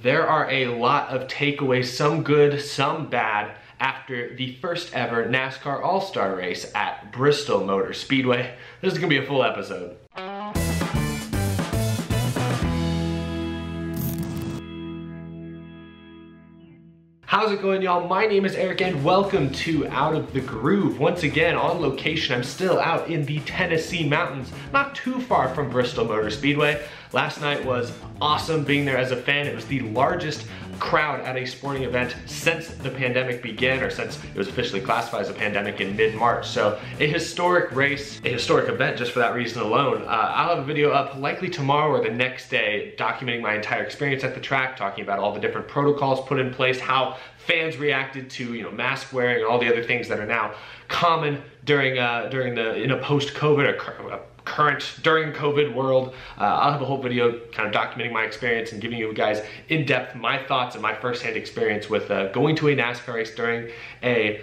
There are a lot of takeaways, some good, some bad, after the first ever NASCAR All-Star race at Bristol Motor Speedway. This is gonna be a full episode. How's it going, y'all? My name is Eric and welcome to Out of the Groove. Once again, on location, I'm still out in the Tennessee mountains, not too far from Bristol Motor Speedway. Last night was awesome being there as a fan. It was the largest crowd at a sporting event since the pandemic began, or since it was officially classified as a pandemic in mid-March. So a historic race, a historic event just for that reason alone. I'll have a video up likely tomorrow or the next day documenting my entire experience at the track, talking about all the different protocols put in place, how fans reacted to mask wearing and all the other things that are now common during in a post-COVID or during COVID world. I'll have a whole video kind of documenting my experience and giving you guys in depth my thoughts and my firsthand experience with going to a NASCAR race during a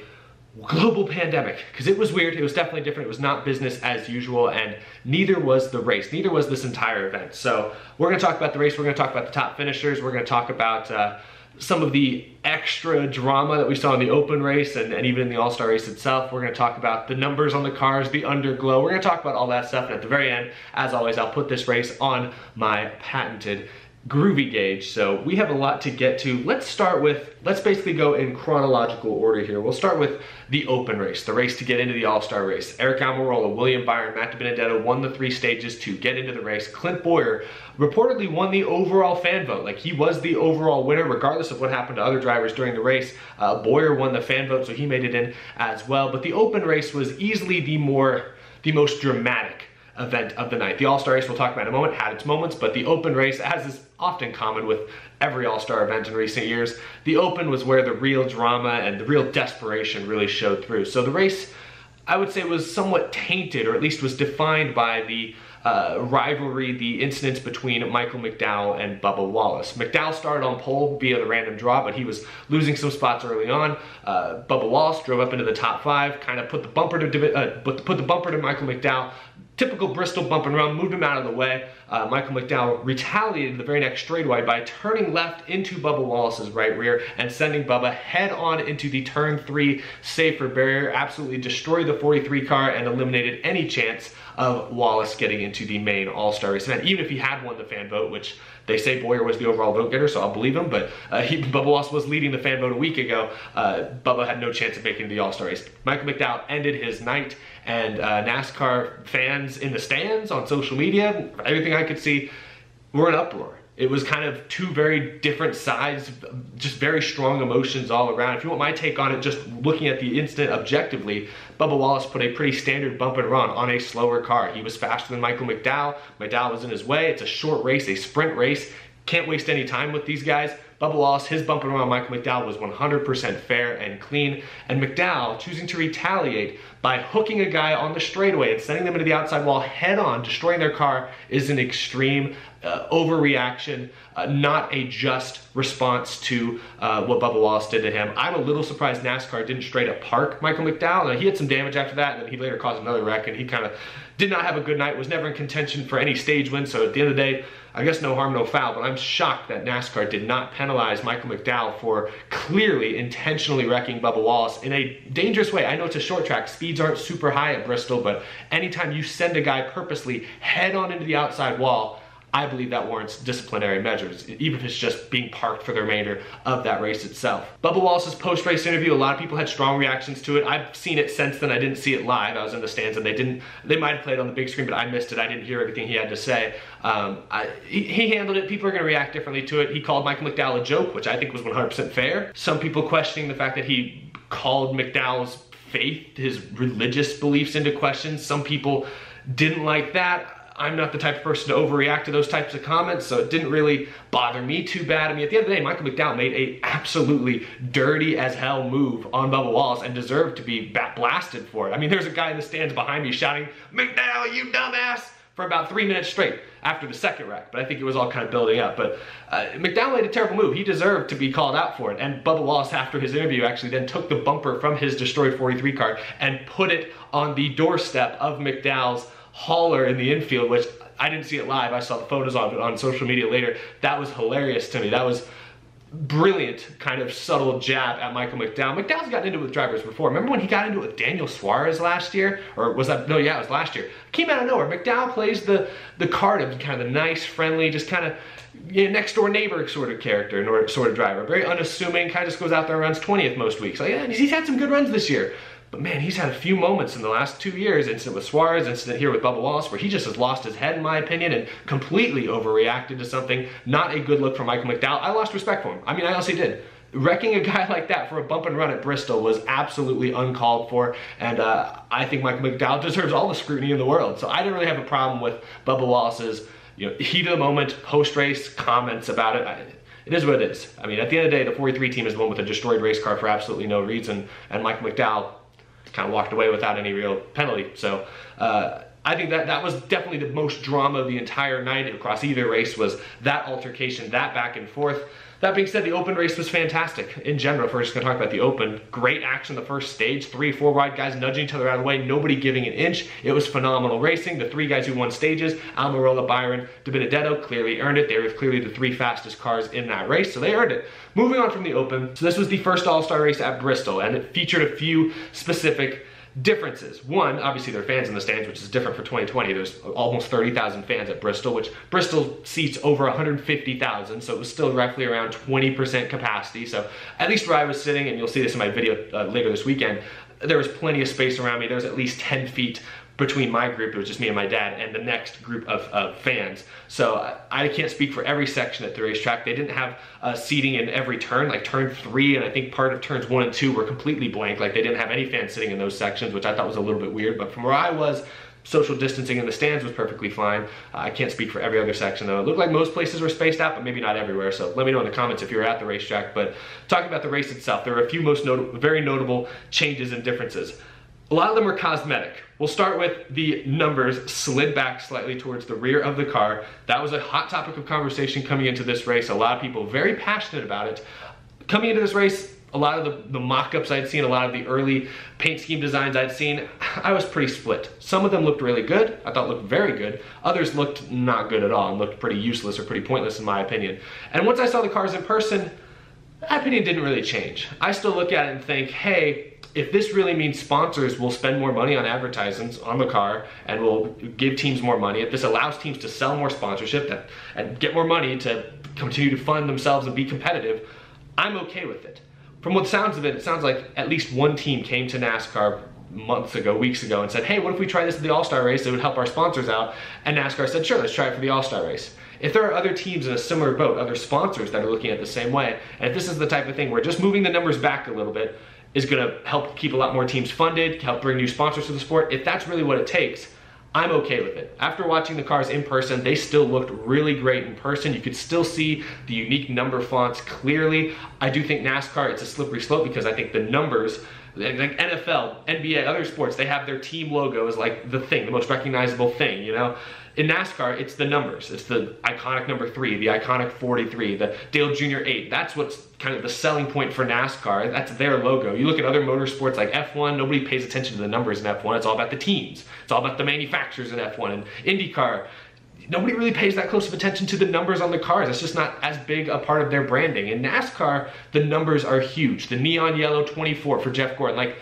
global pandemic, because it was weird. It was definitely different. It was not business as usual, and neither was the race. Neither was this entire event. So we're going to talk about the race. We're going to talk about the top finishers. We're going to talk about some of the extra drama that we saw in the open race and even in the All-Star race itself. We're going to talk about the numbers on the cars, the underglow. We're going to talk about all that stuff, and at the very end, as always, I'll put this race on my patented Groovy Gauge. So we have a lot to get to. Let's basically go in chronological order here. We'll start with the open race, the race to get into the All-Star race. Eric Almirola, William Byron, Matt DiBenedetto won the 3 stages to get into the race. Clint Bowyer reportedly won the overall fan vote. Like, he was the overall winner, regardless of what happened to other drivers during the race. Bowyer won the fan vote, so he made it in as well. But the open race was easily the most dramatic event of the night. The All-Star race, we'll talk about in a moment, had its moments, but the open race, as is often common with every All-Star event in recent years, the open was where the real drama and the real desperation really showed through. So the race, I would say, was somewhat tainted, or at least was defined by the rivalry, the incidents between Michael McDowell and Bubba Wallace. McDowell started on pole via the random draw, but he was losing some spots early on. Bubba Wallace drove up into the top 5, kind of put the bumper to Michael McDowell. Typical Bristol bump and run, moved him out of the way. Michael McDowell retaliated the very next straightaway by turning left into Bubba Wallace's right rear and sending Bubba head on into the turn 3 safer barrier, absolutely destroyed the 43 car and eliminated any chance of Wallace getting into the main All-Star race event, even if he had won the fan vote, which they say Bowyer was the overall vote getter, so I'll believe him, but Bubba Wallace was leading the fan vote a week ago. Bubba had no chance of making the All-Star race. Michael McDowell ended his night, and NASCAR fans in the stands, on social media, everything I could see, were in uproar. It was kind of two very different sides, just very strong emotions all around. If you want my take on it, just looking at the incident objectively, Bubba Wallace put a pretty standard bump and run on a slower car. He was faster than Michael McDowell. McDowell was in his way. It's a short race, a sprint race. Can't waste any time with these guys. Bubba Wallace, his bump and run on Michael McDowell was 100% fair and clean. And McDowell choosing to retaliate by hooking a guy on the straightaway and sending them into the outside wall head on, destroying their car, is an extreme overreaction, not a just response to what Bubba Wallace did to him. I'm a little surprised NASCAR didn't straight up park Michael McDowell. He had some damage after that, and then he later caused another wreck, and he kind of did not have a good night, was never in contention for any stage win. So at the end of the day, I guess no harm, no foul, but I'm shocked that NASCAR did not penalize Michael McDowell for clearly intentionally wrecking Bubba Wallace in a dangerous way. I know it's a short track, speeds aren't super high at Bristol, but anytime you send a guy purposely head on into the outside wall, I believe that warrants disciplinary measures, even if it's just being parked for the remainder of that race itself. Bubba Wallace's post-race interview, a lot of people had strong reactions to it. I've seen it since then. I didn't see it live. I was in the stands, and they might have played on the big screen, but I missed it. I didn't hear everything he had to say. He handled it. People are gonna react differently to it. He called Michael McDowell a joke, which I think was 100% fair. Some people questioning the fact that he called McDowell's faith, his religious beliefs, into question. Some people didn't like that. I'm not the type of person to overreact to those types of comments, so it didn't really bother me too bad. I mean, at the end of the day, Michael McDowell made a absolutely dirty as hell move on Bubba Wallace and deserved to be blasted for it. I mean, there's a guy in the stands behind me shouting, "McDowell, you dumbass!" for about 3 minutes straight after the second wreck, but I think it was all kind of building up. But McDowell made a terrible move. He deserved to be called out for it, and Bubba Wallace, after his interview, actually then took the bumper from his destroyed 43 car and put it on the doorstep of McDowell's hauler in the infield, which I didn't see it live. I saw the photos on social media later. That was hilarious to me. That was brilliant kind of subtle jab at Michael McDowell. McDowell's gotten into it with drivers before. Remember when he got into it with Daniel Suarez last year? Or was that, no, yeah, it was last year. Came out of nowhere. McDowell plays the card of kind of the nice, friendly, just kind of, you know, next door neighbor sort of character, or sort of driver. Very unassuming, kind of just goes out there and runs 20th most weeks. Like, yeah, he's had some good runs this year. But man, he's had a few moments in the last 2 years, incident with Suarez, incident here with Bubba Wallace, where he just has lost his head, in my opinion, and completely overreacted to something. Not a good look for Michael McDowell. I lost respect for him. I mean, I honestly did. Wrecking a guy like that for a bump and run at Bristol was absolutely uncalled for, and I think Michael McDowell deserves all the scrutiny in the world. So I didn't really have a problem with Bubba Wallace's, you know, heat of the moment, post-race comments about it. It is what it is. I mean, at the end of the day, the 43 team is the one with a destroyed race car for absolutely no reason, and Michael McDowell kind of walked away without any real penalty. So I think that was definitely the most drama of the entire night across either race, was that altercation, that back and forth. That being said, the open race was fantastic in general. If we're just going to talk about the open, great action the first stage, 3 4 wide guys nudging each other out of the way, nobody giving an inch. It was phenomenal racing. The 3 guys who won stages, Almirola, Byron, DiBenedetto, clearly earned it. They were clearly the 3 fastest cars in that race, so they earned it. Moving on from the open, so this was the first All-Star race at Bristol, and it featured a few specific differences. One, obviously there are fans in the stands, which is different for 2020. There's almost 30,000 fans at Bristol, which Bristol seats over 150,000, so it was still roughly around 20% capacity. So at least where I was sitting, and you'll see this in my video later this weekend, there was plenty of space around me. There was at least 10 feet between my group, it was just me and my dad, and the next group of fans. So I can't speak for every section at the racetrack. They didn't have seating in every turn, like turn 3, and I think part of turns 1 and 2 were completely blank. Like they didn't have any fans sitting in those sections, which I thought was a little bit weird. But from where I was, social distancing in the stands was perfectly fine. I can't speak for every other section though. It looked like most places were spaced out, but maybe not everywhere. So let me know in the comments if you were at the racetrack. But talking about the race itself, there were a few very notable changes and differences. A lot of them were cosmetic. We'll start with the numbers slid back slightly towards the rear of the car. That was a hot topic of conversation coming into this race. A lot of people very passionate about it. Coming into this race, a lot of the mock-ups I'd seen, a lot of the early paint scheme designs I'd seen, I was pretty split. Some of them looked really good, I thought looked very good. Others looked not good at all and looked pretty useless or pretty pointless in my opinion. And once I saw the cars in person, that opinion didn't really change. I still look at it and think, hey, if this really means sponsors will spend more money on advertisements on the car and will give teams more money, if this allows teams to sell more sponsorship and get more money to continue to fund themselves and be competitive, I'm okay with it. From what sounds of it, it sounds like at least one team came to NASCAR months ago, weeks ago, and said, hey, what if we try this at the All-Star race? It would help our sponsors out. And NASCAR said, sure, let's try it for the All-Star race. If there are other teams in a similar boat, other sponsors that are looking at it the same way, and if this is the type of thing where just moving the numbers back a little bit is gonna help keep a lot more teams funded, help bring new sponsors to the sport, if that's really what it takes, I'm okay with it. After watching the cars in person, they still looked really great in person. You could still see the unique number fonts clearly. I do think NASCAR, it's a slippery slope because I think the numbers, like NFL, NBA, other sports, they have their team logo as like the thing, the most recognizable thing, you know? In NASCAR, it's the numbers. It's the iconic number 3, the iconic 43, the Dale Jr. 8. That's what's kind of the selling point for NASCAR. That's their logo. You look at other motorsports like F1, nobody pays attention to the numbers in F1. It's all about the teams. It's all about the manufacturers in F1 and IndyCar. Nobody really pays that close of attention to the numbers on the cars. It's just not as big a part of their branding. In NASCAR, the numbers are huge. The neon yellow 24 for Jeff Gordon, like,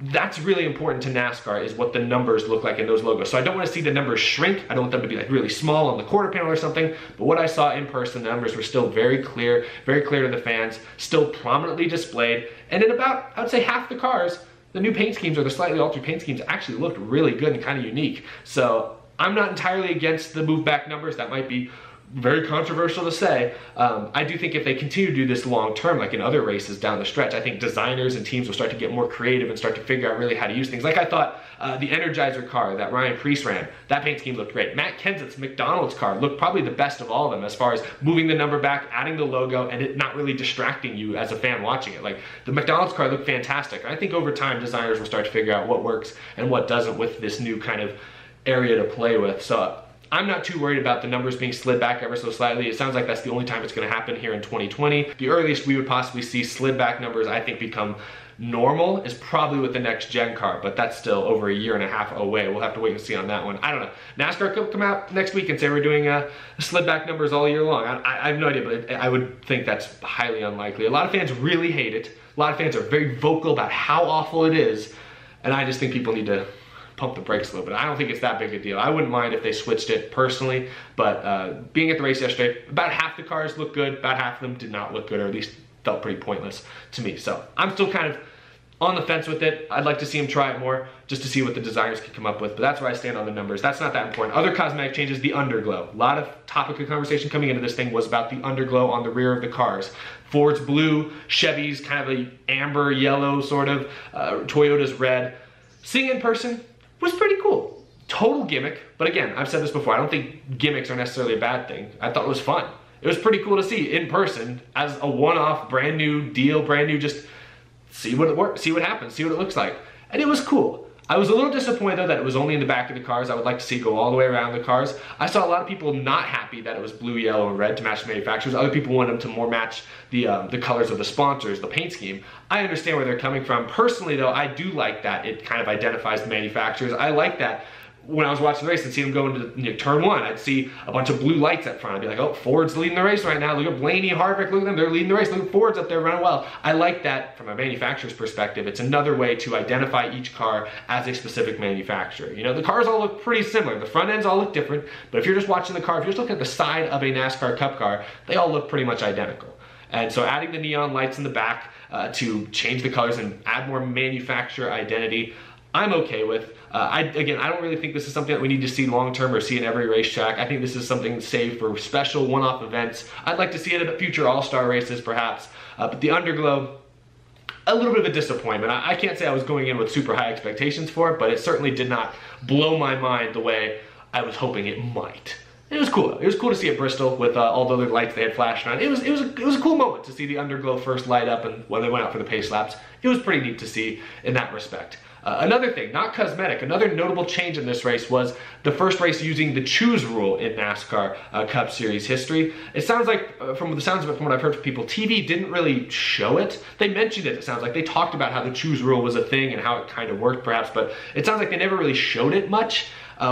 that's really important to NASCAR, is what the numbers look like in those logos. So I don't want to see the numbers shrink. I don't want them to be like really small on the quarter panel or something. But what I saw in person, the numbers were still very clear to the fans, still prominently displayed. And in about, I would say, half the cars, the new paint schemes or the slightly altered paint schemes actually looked really good and kind of unique. So I'm not entirely against the move back numbers. That might be very controversial to say. I do think if they continue to do this long term, like in other races down the stretch, I think designers and teams will start to get more creative and start to figure out really how to use things. Like I thought the Energizer car that Ryan Preece ran, that paint scheme looked great. Matt Kenseth's McDonald's car looked probably the best of all of them as far as moving the number back, adding the logo, and it not really distracting you as a fan watching it. Like the McDonald's car looked fantastic. I think over time designers will start to figure out what works and what doesn't with this new kind of area to play with. So I'm not too worried about the numbers being slid back ever so slightly. It sounds like that's the only time it's going to happen here in 2020. The earliest we would possibly see slid back numbers, I think, become normal is probably with the next gen car, but that's still over a year and a half away. We'll have to wait and see on that one. I don't know. NASCAR could come out next week and say we're doing slid back numbers all year long. I have no idea, but I would think that's highly unlikely. A lot of fans really hate it. A lot of fans are very vocal about how awful it is, and I just think people need to pump the brakes a little bit. I don't think it's that big a deal. I wouldn't mind if they switched it personally, but being at the race yesterday, about half the cars looked good, about half of them did not look good, or at least felt pretty pointless to me. So I'm still kind of on the fence with it. I'd like to see him try it more just to see what the designers can come up with, but that's where I stand on the numbers. That's not that important. Other cosmetic changes, the underglow. A lot of topic of conversation coming into this thing was about the underglow on the rear of the cars. Ford's blue, Chevy's kind of a amber yellow sort of, Toyota's red. Seeing it in person was pretty cool. Total gimmick, but again, I've said this before, I don't think gimmicks are necessarily a bad thing. I thought it was fun. It was pretty cool to see in person as a one-off, brand new deal, brand new, just see what it works, see what happens, see what it looks like. And it was cool. I was a little disappointed though that it was only in the back of the cars. I would like to see it go all the way around the cars. I saw a lot of people not happy that it was blue, yellow, and red to match the manufacturers. Other people wanted them to more match the colors of the sponsors, the paint scheme. I understand where they're coming from. Personally though, I do like that it kind of identifies the manufacturers. I like that. When I was watching the race and see them go into turn one, I'd see a bunch of blue lights up front. I'd be like, oh, Ford's leading the race right now. Look at Blaney, Harvick, look at them, they're leading the race. Look at Ford's up there running well. I like that from a manufacturer's perspective. It's another way to identify each car as a specific manufacturer. You know, the cars all look pretty similar. The front ends all look different, but if you're just watching the car, if you're just looking at the side of a NASCAR Cup car, they all look pretty much identical. And so adding the neon lights in the back to change the colors and add more manufacturer identity, I'm okay with. Again, I don't really think this is something that we need to see long-term or see in every racetrack. I think this is something saved for special one-off events. I'd like to see it at future all-star races perhaps, but the underglow, a little bit of a disappointment. I can't say I was going in with super high expectations for it, but it certainly did not blow my mind the way I was hoping it might. It was cool though. It was cool to see at Bristol with all the other lights they had flashing on. It was a cool moment to see the underglow first light up, and when they went out for the pace laps, it was pretty neat to see in that respect. Another thing, not cosmetic, another notable change in this race was the first race using the choose rule in NASCAR Cup Series history. It sounds like, from the sounds of it, from what I've heard from people, TV didn't really show it. They mentioned it, it sounds like. They talked about how the choose rule was a thing and how it kind of worked perhaps, but it sounds like they never really showed it much.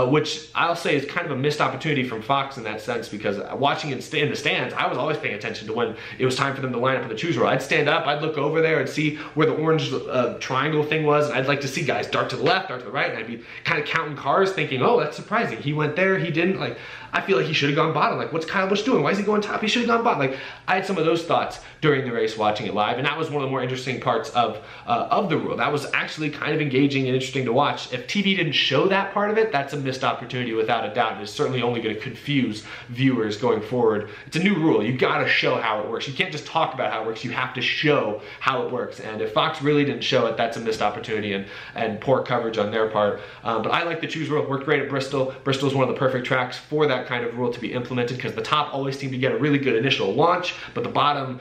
Which I'll say is kind of a missed opportunity from Fox in that sense, because watching it in the stands, I was always paying attention to when it was time for them to line up in the choose roll. I'd stand up, I'd look over there and see where the orange triangle thing was, and I'd like to see guys dart to the left, dart to the right, and I'd be kind of counting cars thinking, oh, that's surprising. He went there, he didn't. Like, I feel like he should have gone bottom. Like, what's Kyle Busch doing? Why is he going top? He should have gone bottom. Like, I had some of those thoughts during the race watching it live, and that was one of the more interesting parts of the rule. That was actually kind of engaging and interesting to watch. If TV didn't show that part of it, that's a missed opportunity without a doubt. It's certainly only going to confuse viewers going forward. It's a new rule. You got to show how it works. You can't just talk about how it works. You have to show how it works. And if Fox really didn't show it, that's a missed opportunity and poor coverage on their part. But I like the choose rule. It worked great at Bristol. Bristol is one of the perfect tracks for that kind of rule to be implemented, because the top always seemed to get a really good initial launch, but the bottom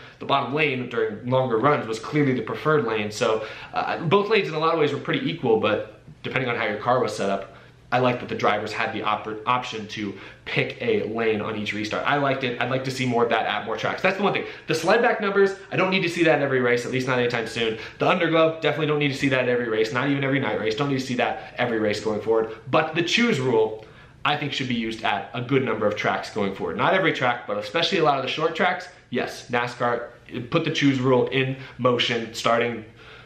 lane during longer runs was clearly the preferred lane. So both lanes in a lot of ways were pretty equal, but depending on how your car was set up, I like that the drivers had the option to pick a lane on each restart. I liked it. I'd like to see more of that at more tracks. That's the one thing. The sled back numbers, I don't need to see that in every race, at least not anytime soon. The underglow, definitely don't need to see that in every race, not even every night race. Don't need to see that every race going forward. But the choose rule, I think, should be used at a good number of tracks going forward. Not every track, but especially a lot of the short tracks. Yes, NASCAR put the choose rule in motion starting,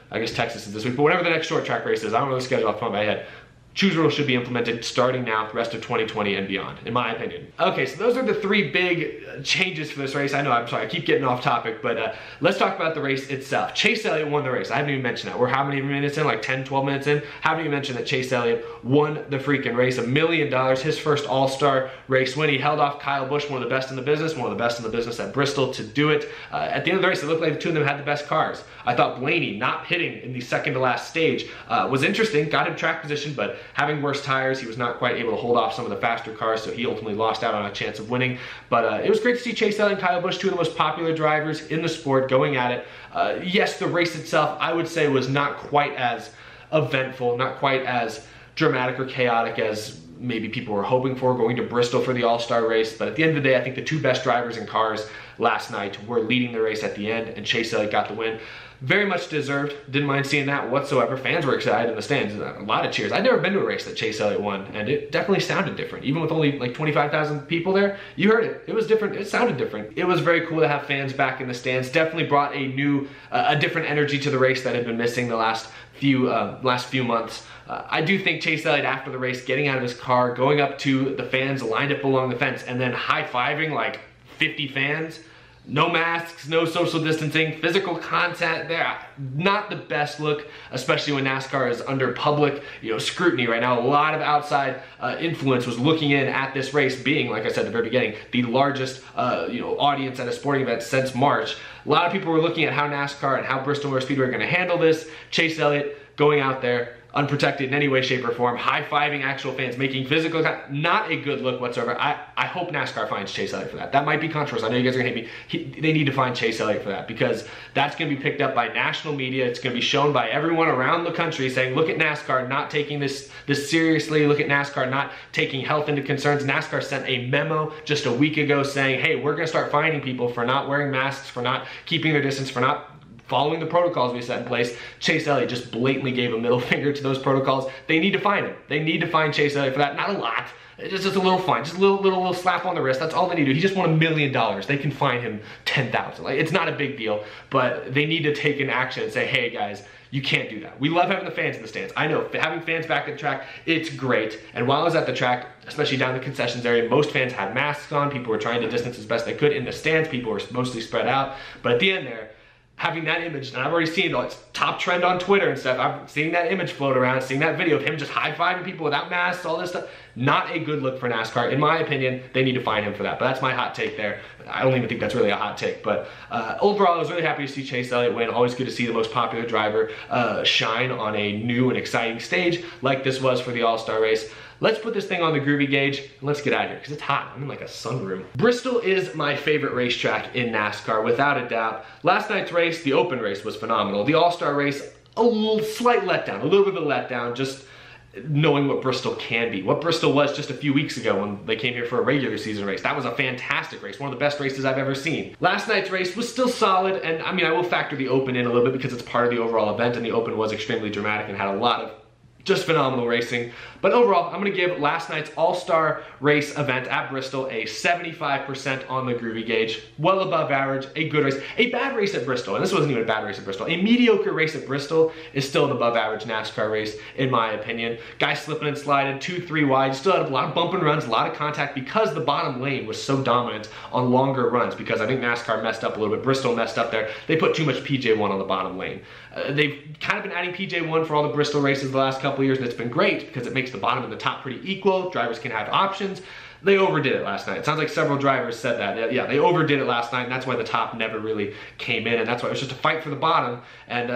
I guess Texas is this week, but whenever the next short track race is, I don't know the schedule off the top of my head. Choose rule should be implemented starting now, the rest of 2020 and beyond, in my opinion. Okay, so those are the three big changes for this race. I know, I'm sorry, I keep getting off topic, but let's talk about the race itself. Chase Elliott won the race. I haven't even mentioned that. We're how many minutes in? Like 10, 12 minutes in? Haven't even mentioned that Chase Elliott won the freaking race. $1 million, his first all-star race win. He held off Kyle Busch, one of the best in the business, one of the best in the business at Bristol, to do it. At the end of the race, it looked like the two of them had the best cars. I thought Blaney not pitting in the second to last stage was interesting, got him track position, but having worse tires, he was not quite able to hold off some of the faster cars, so he ultimately lost out on a chance of winning. But it was great to see Chase Elliott and Kyle Busch, two of the most popular drivers in the sport, going at it. Yes, the race itself, I would say, was not quite as eventful, not quite as dramatic or chaotic as maybe people were hoping for going to Bristol for the All-Star race. But at the end of the day, I think the two best drivers in cars last night were leading the race at the end, and Chase Elliott got the win. Very much deserved. Didn't mind seeing that whatsoever. Fans were excited in the stands. A lot of cheers. I'd never been to a race that Chase Elliott won, and it definitely sounded different. Even with only like 25,000 people there, you heard it. It was different. It sounded different. It was very cool to have fans back in the stands. Definitely brought a different energy to the race that had been missing the last few months. I do think Chase Elliott, after the race, getting out of his car, going up to the fans lined up along the fence, and then high-fiving like 50 fans. No masks, no social distancing, physical contact there. Not the best look, especially when NASCAR is under public, scrutiny right now. A lot of outside influence was looking in at this race, being, like I said at the very beginning, the largest audience at a sporting event since March. A lot of people were looking at how NASCAR and how Bristol Motor Speedway are going to handle this. Chase Elliott going out there, unprotected in any way, shape, or form, high-fiving actual fans, making physical, not a good look whatsoever. I hope NASCAR finds Chase Elliott for that. That might be controversial. I know you guys are gonna hate me. They need to find Chase Elliott for that, because that's gonna be picked up by national media. It's gonna be shown by everyone around the country saying, look at NASCAR not taking this seriously. Look at NASCAR not taking health into concerns. NASCAR sent a memo just a week ago saying, hey, we're gonna start finding people for not wearing masks, for not keeping their distance, for not following the protocols we set in place. Chase Elliott just blatantly gave a middle finger to those protocols. They need to find him. They need to find Chase Elliott for that. Not a lot. It's just a little fine. Just a little slap on the wrist. That's all they need to do. He just won $1 million. They can fine him 10,000. Like, it's not a big deal, but they need to take an action and say, hey guys, you can't do that. We love having the fans in the stands. I know, having fans back at the track, it's great. And while I was at the track, especially down in the concessions area, most fans had masks on. People were trying to distance as best they could. In the stands, people were mostly spread out. But at the end there, having that image, and I've already seen it, it's top trend on Twitter and stuff. I'm seeing that image float around, seeing that video of him just high-fiving people without masks, all this stuff. Not a good look for NASCAR. In my opinion, they need to find him for that. But that's my hot take there. I don't even think that's really a hot take. But overall, I was really happy to see Chase Elliott win. Always good to see the most popular driver shine on a new and exciting stage like this was for the All-Star race. Let's put this thing on the Groovy Gauge and let's get out of here, because it's hot. I'm in like a sunroom. Bristol is my favorite racetrack in NASCAR, without a doubt. Last night's race, the open race, was phenomenal. The All-Star race, a slight letdown, a little bit of a letdown, just knowing what Bristol can be. What Bristol was just a few weeks ago when they came here for a regular season race. That was a fantastic race, one of the best races I've ever seen. Last night's race was still solid, and I mean, I will factor the open in a little bit because it's part of the overall event, and the open was extremely dramatic and had a lot of just phenomenal racing. But overall, I'm gonna give last night's All-Star race event at Bristol a 75% on the Groovy Gauge. Well above average, a good race. A bad race at Bristol, and this wasn't even a bad race at Bristol, a mediocre race at Bristol is still an above average NASCAR race, in my opinion. Guys slipping and sliding, 2-3 wide, still had a lot of bump and runs, a lot of contact, because the bottom lane was so dominant on longer runs, because I think NASCAR messed up a little bit. Bristol messed up there. They put too much PJ1 on the bottom lane. They've kind of been adding PJ1 for all the Bristol races the last couple of years, and it's been great because it makes the bottom and the top pretty equal. Drivers can have options. They overdid it last night. It sounds like several drivers said that. Yeah, they overdid it last night, and that's why the top never really came in, and that's why it was just a fight for the bottom. And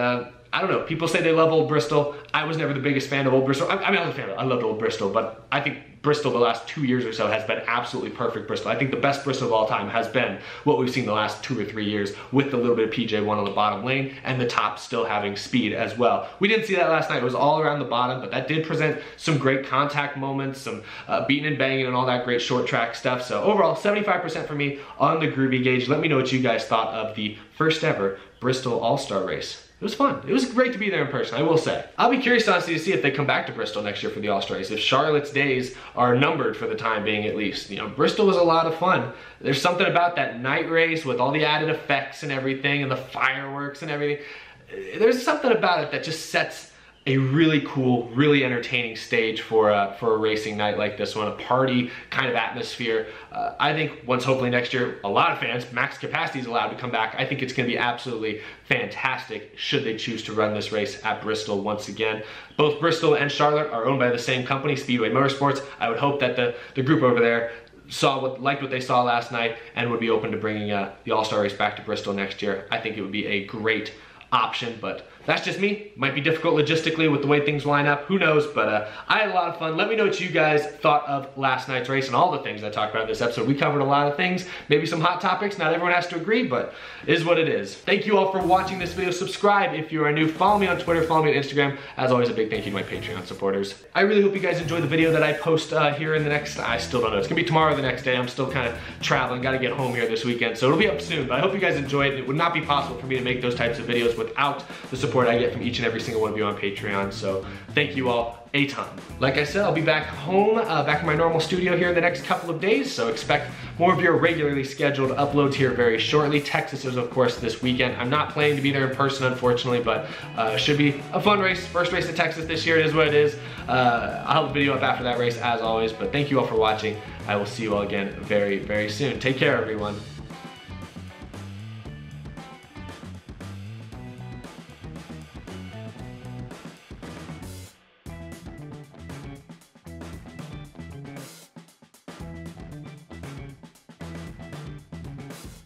I don't know, people say they love Old Bristol. I was never the biggest fan of Old Bristol. I mean, I was a fan of it. I loved Old Bristol, but I think Bristol the last 2 years or so has been absolutely perfect Bristol. I think the best Bristol of all time has been what we've seen the last 2 or 3 years, with the little bit of PJ1 on the bottom lane and the top still having speed as well. We didn't see that last night. It was all around the bottom, but that did present some great contact moments, some beating and banging and all that great short track stuff. So overall, 75% for me on the Groovy Gauge. Let me know what you guys thought of the first ever Bristol All-Star race. It was fun. It was great to be there in person, I will say. I'll be curious, honestly, to see if they come back to Bristol next year for the All-Star race, if Charlotte's days are numbered for the time being, at least. You know, Bristol was a lot of fun. There's something about that night race with all the added effects and everything, and the fireworks and everything. There's something about it that just sets a really cool, really entertaining stage for a racing night like this one, a party kind of atmosphere. I think once hopefully next year a lot of fans, max capacity is allowed to come back, I think it's going to be absolutely fantastic should they choose to run this race at Bristol once again. Both Bristol and Charlotte are owned by the same company, Speedway Motorsports. I would hope that the group over there liked what they saw last night and would be open to bringing the All-Star race back to Bristol next year. I think it would be a great option, but that's just me. Might be difficult logistically with the way things line up. Who knows? But I had a lot of fun. Let me know what you guys thought of last night's race and all the things I talked about in this episode. We covered a lot of things, maybe some hot topics. Not everyone has to agree, but it is what it is. Thank you all for watching this video. Subscribe if you are new. Follow me on Twitter, follow me on Instagram. As always, a big thank you to my Patreon supporters. I really hope you guys enjoy the video that I post here in the next, I still don't know. It's gonna be tomorrow or the next day. I'm still kind of traveling, gotta get home here this weekend, so it'll be up soon. But I hope you guys enjoy it. It would not be possible for me to make those types of videos without the support I get from each and every single one of you on Patreon. So thank you all a ton. Like I said, I'll be back home, back in my normal studio here in the next couple of days, so expect more of your regularly scheduled uploads here very shortly. Texas is, of course, this weekend. I'm not planning to be there in person, unfortunately, but should be a fun race. First race to Texas this year, it is what it is. I'll have a video up after that race, as always, but thank you all for watching. I will see you all again very, very soon. Take care, everyone.